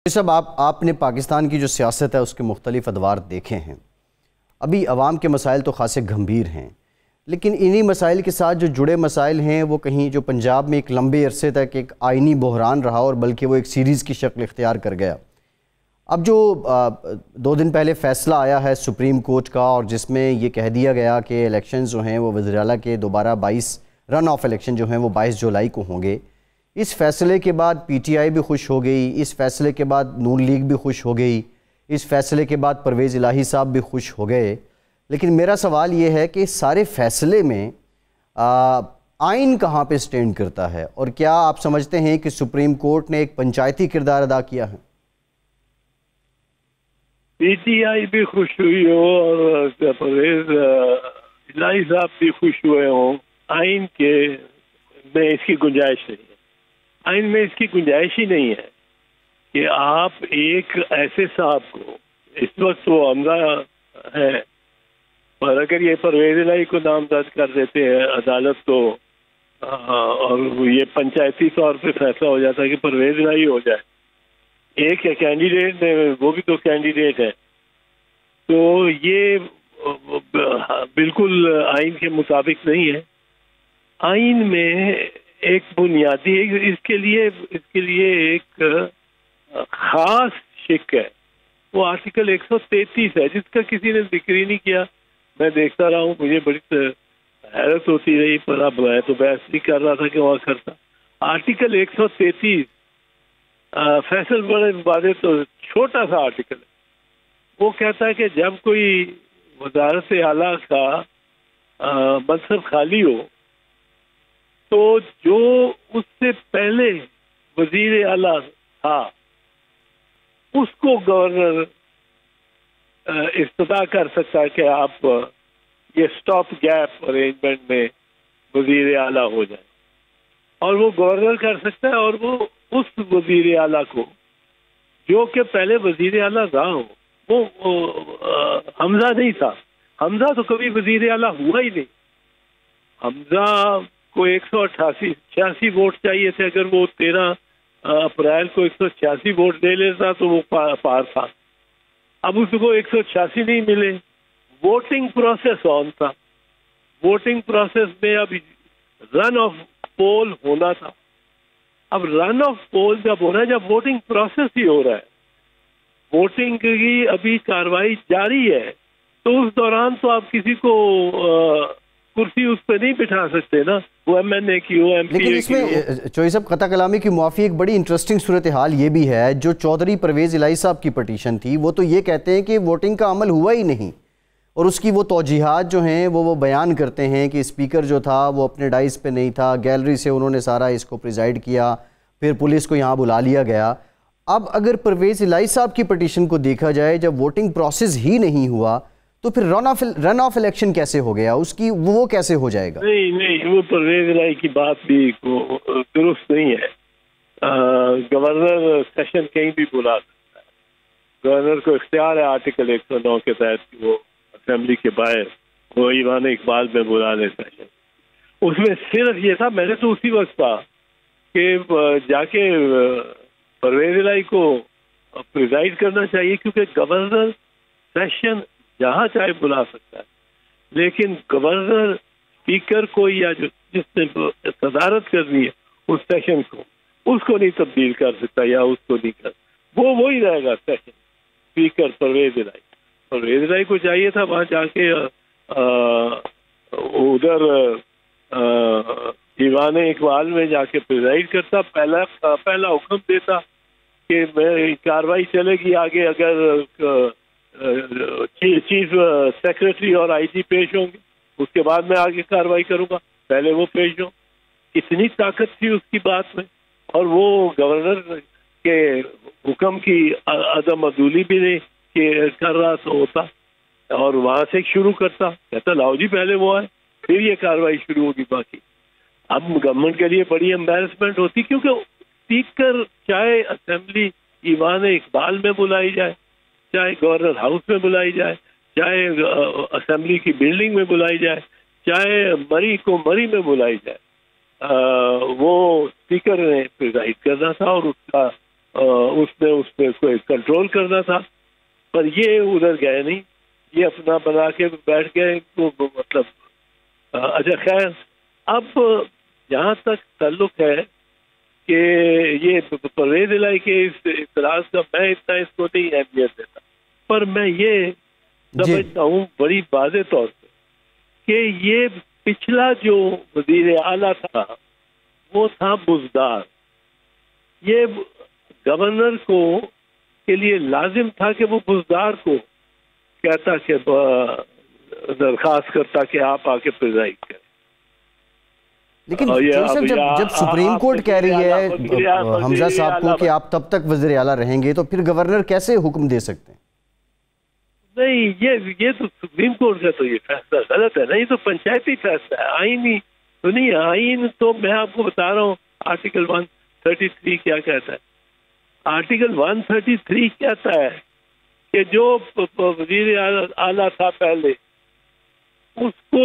सब आपने पाकिस्तान की जो सियासत है उसके मुख्तलिफ अदवार देखे हैं। अभी अवाम के मसाइल तो खासे गंभीर हैं, लेकिन इन्हीं मसाइल के साथ जो जुड़े मसाइल हैं वो कहीं जो पंजाब में एक लंबे अरसे तक एक आइनी बहरान रहा और बल्कि वो एक सीरीज़ की शक्ल इख्तियार कर गया। अब जो 2 दिन पहले फ़ैसला आया है सुप्रीम कोर्ट का और जिसमें ये कह दिया गया कि इलेक्शन जो हैं वो वज़ीर आला के दोबारा 22 रन ऑफ इलेक्शन जो हैं वो 22 जुलाई को होंगे। इस फैसले के बाद पीटीआई भी खुश हो गई, इस फैसले के बाद नून लीग भी खुश हो गई, इस फैसले के बाद परवेज़ इलाही साहब भी खुश हो गए। लेकिन मेरा सवाल ये है कि सारे फैसले में आइन कहाँ पे स्टैंड करता है और क्या आप समझते हैं कि सुप्रीम कोर्ट ने एक पंचायती किरदार अदा किया है? पीटीआई भी खुश हुई हो और परवेज इलाही साहब भी खुश हुए हो, आइन के में इसकी गुंजाइश नहीं है। आइन में इसकी गुंजाइश ही नहीं है कि आप एक ऐसे साहब को, इस वक्त वो हमजा है, पर अगर ये परवेज इलाही को नामजद कर देते हैं अदालत तो और ये पंचायती तौर पे फैसला हो जाता है कि परवेज इलाही हो जाए, एक है कैंडिडेट ने, वो भी तो कैंडिडेट है, तो ये बिल्कुल आइन के मुताबिक नहीं है। आइन में एक बुनियादी इसके लिए एक खास शिक है, वो आर्टिकल 133 है जिसका किसी ने जिक्र ही नहीं किया। मैं देखता रहा हूँ, मुझे बड़ी हैरत होती रही, पर अब मैं तो बहस नहीं कर रहा था कि वहाँ करता। आर्टिकल 133 फैसल बड़े वादे तो छोटा सा आर्टिकल है। वो कहता है कि जब कोई वजारत आला का मनसब खाली हो तो जो उससे पहले वजीर आला था उसको गवर्नर इस्तदा कर सकता है कि आप ये स्टॉप गैप अरेंजमेंट में वजीर आला हो जाए, और वो गवर्नर कर सकता है। और वो उस वजीर आला को जो कि पहले वजीर आला रहा हो, वो हमजा नहीं था, हमजा तो कभी वजीर आला हुआ ही नहीं। हमजा को 188 वोट चाहिए थे, अगर वो 13 अप्रैल को 186 वोट दे लेता तो वो पार था। अब उसको 186 नहीं मिले, वोटिंग प्रोसेस ऑन था, वोटिंग प्रोसेस में अब रन ऑफ पोल होना था। अब रन ऑफ पोल जब हो रहा है, जब वोटिंग प्रोसेस ही हो रहा है, वोटिंग की अभी कार्रवाई जारी है, तो उस दौरान तो आप किसी को कुर्सी उस पर नहीं बिठा सकते ना, वो एमएनए की हो, एमपीए की हो। लेकिन इसमें चौधरी साहब कता कलामी की मुआफी एक बड़ी इंटरेस्टिंग सूरत हाल ये भी है, जो चौधरी परवेज इलाही साहब की पटिशन थी वो तो ये कहते हैं कि वोटिंग का अमल हुआ ही नहीं, और उसकी वो तौजीहात जो हैं वो बयान करते हैं कि स्पीकर जो था वो अपने डाइस पे नहीं था, गैलरी से उन्होंने सारा इसको प्रिजाइड किया, फिर पुलिस को यहाँ बुला लिया गया। अब अगर परवेज इलाही साहब की पटिशन को देखा जाए, जब वोटिंग प्रोसेस ही नहीं हुआ तो फिर रन ऑफ इलेक्शन कैसे हो गया, उसकी वो कैसे हो जाएगा? नहीं, वो परवेज इलाही की बात भी दुरुस्त नहीं है। गवर्नर सेशन कहीं भी बुला सकता है, गवर्नर को इख्तियार है आर्टिकल 109 के तहत कि वो असेंबली के बाहर वो ईवान इकबाल में बुला ले सेशन। उसमें सिर्फ ये था, मैंने तो उसी वक्त कहा कि जाके परवेज इलाही को प्रिजाइड करना चाहिए, क्योंकि गवर्नर सेशन जहाँ चाहे बुला सकता है, लेकिन गवर्नर स्पीकर को या जिसने सदारत करनी है उस सेशन को, उसको नहीं तब्दील कर सकता या उसको नहीं कर, वो ही रहेगा सेशन स्पीकर परवेज इलाही को चाहिए था वहाँ जाके उधर ईवान इकबाल में जाके प्रिजाइड करता, पहला हुक्म देता कि कार्रवाई चलेगी आगे अगर चीफ सेक्रेटरी और आईजी पेश होंगे, उसके बाद मैं आगे कार्रवाई करूंगा, पहले वो पेश हो। इतनी ताकत थी उसकी बात में, और वो गवर्नर के हुक्म की अदम अदूली भी नहीं कर रहा तो होता, और वहां से शुरू करता, कहता लाओ जी पहले वो आए फिर ये कार्रवाई शुरू होगी बाकी। अब गवर्नमेंट के लिए बड़ी एम्बेरसमेंट होती, क्योंकि स्पीकर चाहे असेंबली ईवान इकबाल में बुलाई जाए, चाहे गवर्नर हाउस में बुलाई जाए, चाहे असेंबली की बिल्डिंग में बुलाई जाए, चाहे मरी में बुलाई जाए, वो स्पीकर ने प्रिजाइड करना था और उसका उसने उसने कोई कंट्रोल करना था, पर ये उधर गए नहीं, ये अपना बना के बैठ गए। तो मतलब अच्छा खैर, अब जहाँ तक ताल्लुक है कि ये परवेज इलाही के इस इतराज का मैं इतना इसको नहीं अहमियत देता, पर मैं ये समझता हूँ बड़ी वाज़ेह तौर पे कि ये पिछला जो वजीर आला था वो था बुजदार। ये गवर्नर को के लिए लाजिम था कि वो बुजदार को कहता कि दरखास्त करता कि आप आके प्रिजाइड करें। लेकिन साहब जब सुप्रीम कोर्ट कह रही है हमजा साहब को कि आप तब तक वज़ीर आला रहेंगे, तो फिर गवर्नर कैसे हुक्म दे सकते हैं? नहीं, ये तो सुप्रीम कोर्ट का तो ये फैसला गलत है ना, ये तो पंचायती फैसला है, आईनी तो नहीं है। आईन तो मैं आपको बता रहा हूँ, आर्टिकल 133 क्या कहता है। आर्टिकल 133 कहता है कि जो वजीर आला था पहले, उसको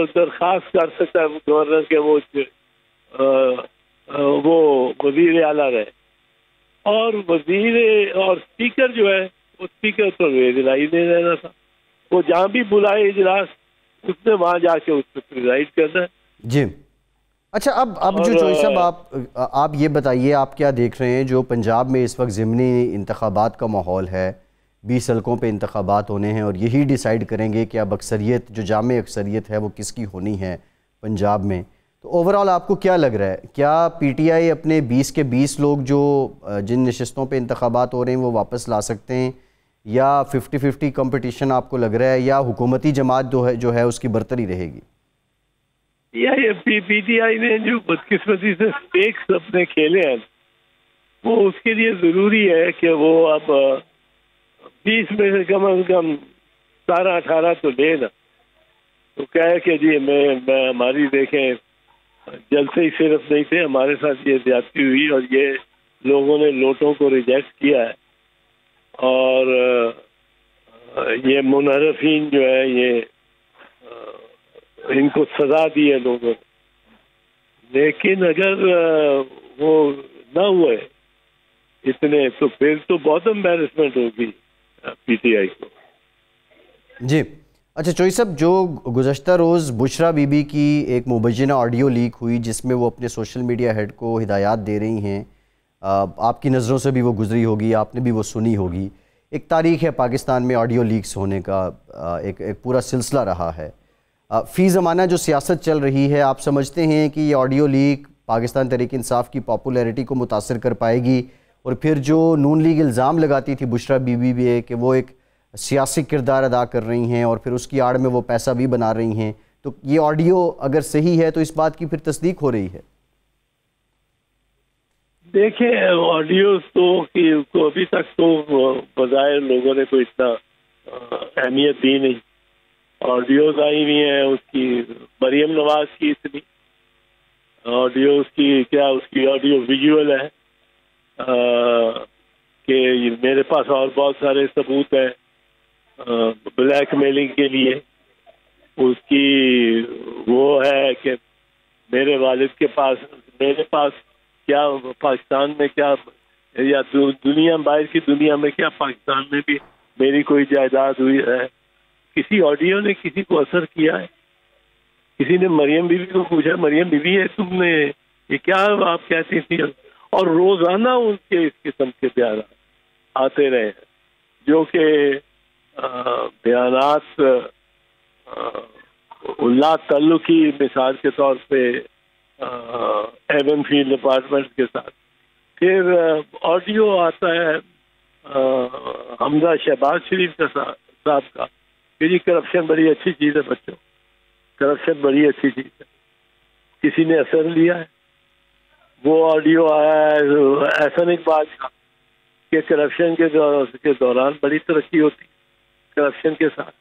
दरखास्त कर सकता है गवर्नर के वो वजीर आला रहे, और वजीर और स्पीकर जो है वो स्पीकर तो इजलाई दे रहना था। वो जहाँ भी बुलाए इजलास, उसने वहां जाके उस पर प्रिजाइड करना है। जी अच्छा, अब जो चोई साहब आप ये बताइए, आप क्या देख रहे हैं जो पंजाब में इस वक्त ज़िमनी इंतखाबात का माहौल है, 20 हल्कों पे इंतखाबात होने हैं और यही डिसाइड करेंगे कि अब अक्सरियत जो जामे अक्सरियत है वो किसकी होनी है पंजाब में। तो ओवरऑल आपको क्या लग रहा है, क्या पीटीआई अपने 20 के 20 लोग जो जिन नशिस्तों पे इंतखाबात हो रहे हैं वो वापस ला सकते हैं, या 50-50 कंपटीशन आपको लग रहा है, या हुकूमती जमात जो है उसकी बरतरी रहेगी? ये पीटीआई ने जो बदकिस्मती से स्टेक्स अपने खेले हैं, वो उसके लिए जरूरी है कि वो अब 20 में से कम 17-18 तो ले ना, तो कहे कि जी मैं हमारी देखें जलसे ही सिर्फ नहीं थे, हमारे साथ ये ज्यादती हुई और ये लोगों ने लोटों को रिजेक्ट किया है, और ये मुनहरफीन जो है ये इनको सजा दी है लोगों ने। लेकिन अगर वो ना हुए इतने, तो फिर तो बहुत एम्बैरेसमेंट होगी पीटीआई को। जी अच्छा चोई साहब, जो गुज़श्ता रोज़ बुशरा बीबी की एक मुबैना ऑडियो लीक हुई जिसमें वो अपने सोशल मीडिया हेड को हिदायत दे रही हैं, आपकी नज़रों से भी वो गुजरी होगी, आपने भी वो सुनी होगी। एक तारीख़ है पाकिस्तान में ऑडियो लीक्स होने का, एक पूरा सिलसिला रहा है। फ़ी ज़माना जो सियासत चल रही है, आप समझते हैं कि ये ऑडियो लीक पाकिस्तान तहरीक इंसाफ की पॉपुलैरिटी को मुतासर कर पाएगी, और फिर जो नून लीग इल्ज़ाम लगाती थी बुशरा बीबी भी कि वो एक सियासी किरदार अदा कर रही हैं और फिर उसकी आड़ में वो पैसा भी बना रही हैं, तो ये ऑडियो अगर सही है तो इस बात की फिर तस्दीक हो रही है? देखें, ऑडियो तो अभी तक तो बज़ाहिर लोगों ने कोई इतना अहमियत दी नहीं। ऑडियोज आई हुई हैं उसकी, मरियम नवाज की इतनी ऑडियो, उसकी ऑडियो विजुअल है कि मेरे पास और बहुत सारे सबूत हैं ब्लैकमेलिंग के लिए। उसकी वो है कि मेरे वालिद के पास, मेरे पास क्या पाकिस्तान में क्या, या दुनिया बाहर की दुनिया में क्या, पाकिस्तान में भी मेरी कोई जायदाद हुई है। किसी ऑडियो ने किसी को असर किया है? किसी ने मरियम बीबी को पूछा, मरियम बीबी है तुमने ये क्या आप कहती थी? और रोजाना उनके इस किस्म के बयान आते रहे हैं, जो कि बयानात उल्ला तल्लु की मिसाल के तौर पे एवन फील्ड डिपार्टमेंट के साथ। फिर ऑडियो आता है हमजा शहबाज शरीफ का साहब का कि जी करप्शन बड़ी अच्छी चीज़ है बच्चों, करप्शन बड़ी अच्छी चीज़ है। किसी ने असर लिया है? वो ऑडियो आया है ऐसा नहीं बात का कि करप्शन के दौरान बड़ी तरक्की होती करप्शन के साथ।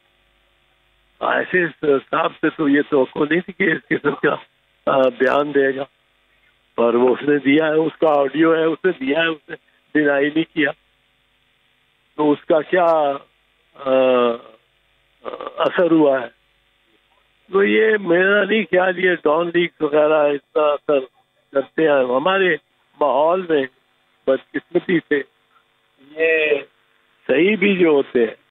ऐसे साहब से तो ये तो नहीं थी कि इस किस्म का बयान देगा, पर वो उसने दिया है, उसका ऑडियो है, उसने दिया है, उसने डिनाई नहीं किया। तो उसका क्या असर हुआ है? तो ये मेरा नहीं ख्याल ये डॉन लीग वगैरह इतना असर करते हैं हमारे माहौल में। बदकिस्मती से ये सही भी जो होते हैं